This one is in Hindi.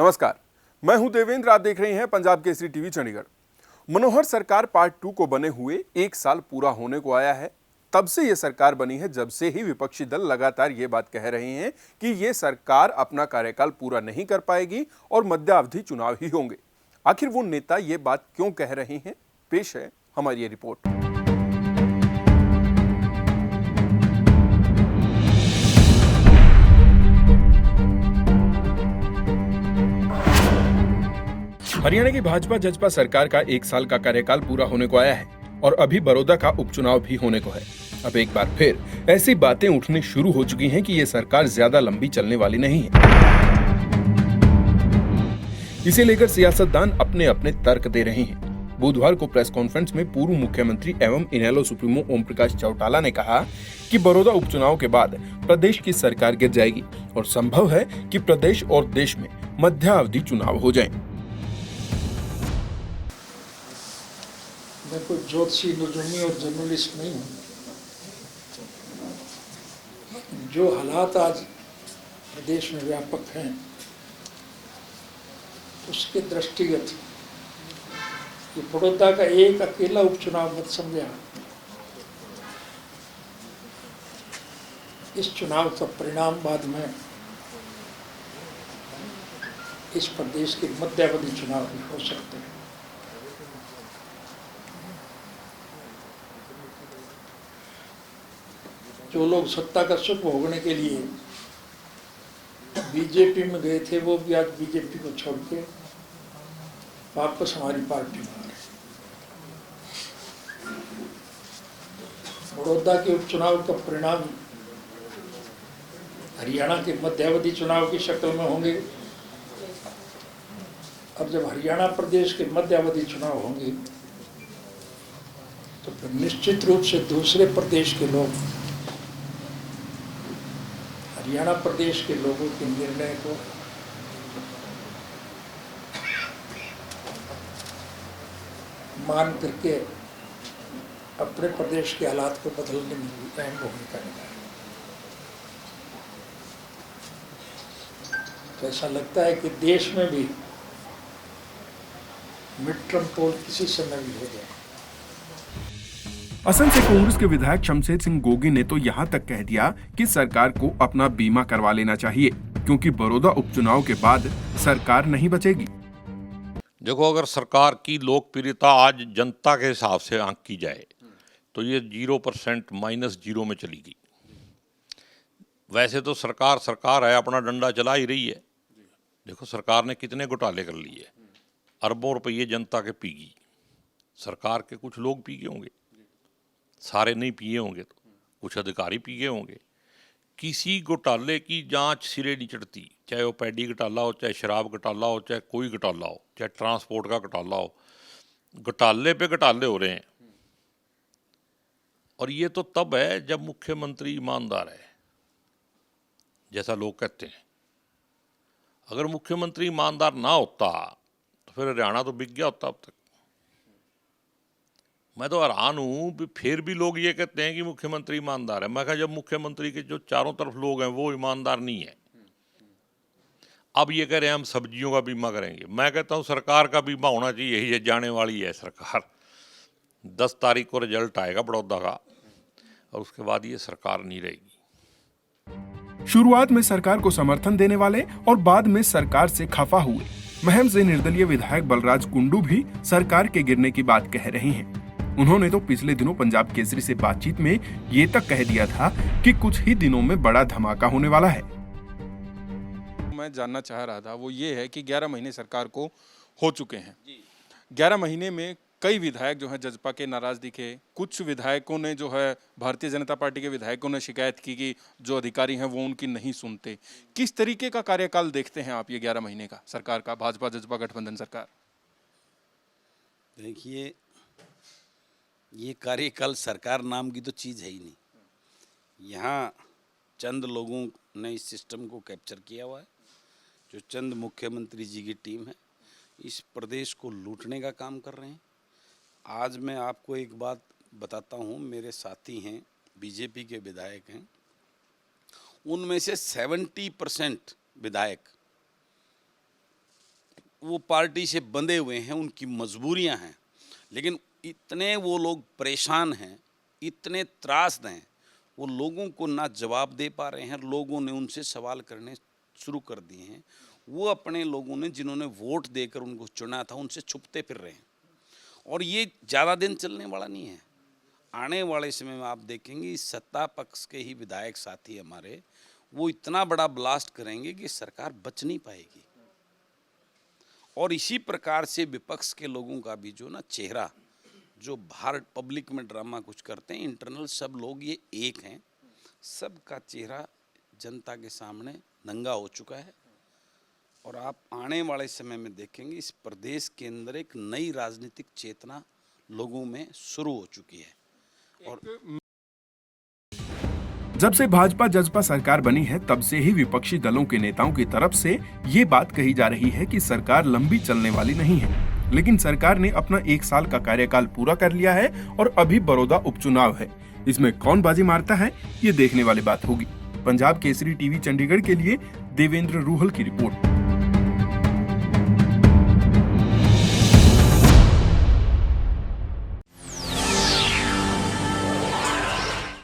नमस्कार, मैं हूं देवेंद्र। आप देख रहे हैं पंजाब केसरी टीवी चंडीगढ़। मनोहर सरकार पार्ट 2 को बने हुए 1 साल पूरा होने को आया है। तब से यह सरकार बनी है जब से ही विपक्षी दल लगातार ये बात कह रहे हैं कि ये सरकार अपना कार्यकाल पूरा नहीं कर पाएगी और मध्यावधि चुनाव ही होंगे। आखिर वो नेता ये बात क्यों कह रहे हैं, पेश है हमारी ये रिपोर्ट। हरियाणा की भाजपा जजपा सरकार का 1 साल का कार्यकाल पूरा होने को आया है और अभी बड़ौदा का उपचुनाव भी होने को है। अब एक बार फिर ऐसी बातें उठनी शुरू हो चुकी हैं कि ये सरकार ज्यादा लंबी चलने वाली नहीं है। इसे लेकर सियासतदान अपने अपने तर्क दे रहे हैं। बुधवार को प्रेस कॉन्फ्रेंस में पूर्व मुख्यमंत्री एवं इनेलो सुप्रीमो ओम प्रकाश चौटाला ने कहा कि बड़ौदा उपचुनाव के बाद प्रदेश की सरकार गिर जाएगी और संभव है कि प्रदेश और देश में मध्यावधि चुनाव हो जाएं। मैं कोई ज्योतिषी नजूमी और जर्नलिस्ट नहीं हूँ। जो हालात आज प्रदेश में व्यापक हैं उसके दृष्टिगत ये बड़ौदा का एक अकेला उपचुनाव मत समझा। इस चुनाव का परिणाम बाद में इस प्रदेश के मध्यावधि चुनाव भी हो सकते हैं। जो लोग सत्ता का सुख भोगने के लिए बीजेपी में गए थे वो भी आज बीजेपी को छोड़ के वापस हमारी पार्टी में आ रहे। बड़ौदा के उपचुनाव का परिणाम हरियाणा के मध्यावधि चुनाव की शक्ल में होंगे और जब हरियाणा प्रदेश के मध्यावधि चुनाव होंगे तो फिर निश्चित रूप से दूसरे प्रदेश के लोग हरियाणा प्रदेश के लोगों के निर्णय को मान करके अपने प्रदेश के हालात को बदलने में अहम भूमिका निभाएंगे। तो ऐसा लगता है कि देश में भी मिड टर्म पोल किसी समय भी हो जाए। असम से कांग्रेस के विधायक शमशेर सिंह गोगी ने तो यहाँ तक कह दिया कि सरकार को अपना बीमा करवा लेना चाहिए क्योंकि बड़ौदा उपचुनाव के बाद सरकार नहीं बचेगी। देखो, अगर सरकार की लोकप्रियता आज जनता के हिसाब से आंकी जाए तो ये 0% -0 में चली गई। वैसे तो सरकार है, अपना डंडा चला ही रही है। देखो सरकार ने कितने घोटाले कर लिए, अरबों रुपये जनता के पी गई। सरकार के कुछ लोग पी गए होंगे, सारे नहीं पिए होंगे, तो कुछ अधिकारी पी गए होंगे। किसी घोटाले की जांच सिरे नहीं चढ़ती, चाहे वो पैडी घोटाला हो, चाहे शराब घोटाला हो, चाहे कोई घोटाला हो, चाहे ट्रांसपोर्ट का घोटाला हो। घोटाले पे घोटाले हो रहे हैं। और ये तो तब है जब मुख्यमंत्री ईमानदार है, जैसा लोग कहते हैं। अगर मुख्यमंत्री ईमानदार ना होता तो फिर हरियाणा तो बिक गया होता अब तक। मैं तो हैरान हूँ, फिर भी लोग ये कहते हैं कि मुख्यमंत्री ईमानदार है। मैं कहा जब मुख्यमंत्री के जो चारों तरफ लोग हैं वो ईमानदार नहीं है। अब ये कह रहे हैं हम सब्जियों का बीमा करेंगे। मैं कहता हूँ सरकार का बीमा होना चाहिए, यही जाने वाली है सरकार। 10 तारीख को रिजल्ट आएगा बड़ौदा का और उसके बाद ये सरकार नहीं रहेगी। शुरुआत में सरकार को समर्थन देने वाले और बाद में सरकार से खफा हुए महम से निर्दलीय विधायक बलराज कुंडू भी सरकार के गिरने की बात कह रहे हैं। उन्होंने तो पिछले दिनों पंजाब केसरी से बातचीत में ये तक कह दिया था कि कुछ ही दिनों में बड़ा धमाका होने वाला है। मैं जानना चाह रहा था वो ये है कि 11 महीने सरकार को हो चुके हैं। 11 महीने में कई विधायक जो हैं जजपा के नाराज दिखे। कुछ विधायकों ने जो है भारतीय जनता पार्टी के विधायकों ने शिकायत की कि जो अधिकारी हैं वो उनकी नहीं सुनते। किस तरीके का कार्यकाल देखते हैं आप ये 11 महीने का सरकार का, भाजपा जजपा गठबंधन सरकार? देखिए, ये कार्यकाल सरकार नाम की तो चीज़ है ही नहीं। यहाँ चंद लोगों ने इस सिस्टम को कैप्चर किया हुआ है। जो चंद मुख्यमंत्री जी की टीम है, इस प्रदेश को लूटने का काम कर रहे हैं। आज मैं आपको एक बात बताता हूँ, मेरे साथी हैं बीजेपी के विधायक हैं, उनमें से 70% विधायक वो पार्टी से बंधे हुए हैं, उनकी मजबूरियां हैं, लेकिन इतने वो लोग परेशान हैं, इतने त्रासद हैं, वो लोगों को ना जवाब दे पा रहे हैं। लोगों ने उनसे सवाल करने शुरू कर दिए हैं। वो अपने लोगों ने जिन्होंने वोट देकर उनको चुना था उनसे छुपते फिर रहे हैं, और ये ज़्यादा दिन चलने वाला नहीं है। आने वाले समय में आप देखेंगे सत्ता पक्ष के ही विधायक साथी हमारे वो इतना बड़ा ब्लास्ट करेंगे कि सरकार बच नहीं पाएगी। और इसी प्रकार से विपक्ष के लोगों का भी जो ना चेहरा, जो बाहर पब्लिक में ड्रामा कुछ करते हैं, इंटरनल सब लोग ये एक हैं, सबका चेहरा जनता के सामने नंगा हो चुका है। और आप आने वाले समय में देखेंगे इस प्रदेश के अंदर एक नई राजनीतिक चेतना लोगों में शुरू हो चुकी है। और जब से भाजपा जसपा सरकार बनी है तब से ही विपक्षी दलों के नेताओं की तरफ से ये बात कही जा रही है कि सरकार लंबी चलने वाली नहीं है। लेकिन सरकार ने अपना 1 साल का कार्यकाल पूरा कर लिया है और अभी बड़ौदा उपचुनाव है। इसमें कौन बाजी मारता है ये देखने वाली बात होगी। पंजाब केसरी टीवी चंडीगढ़ के लिए देवेंद्र रूहल की रिपोर्ट।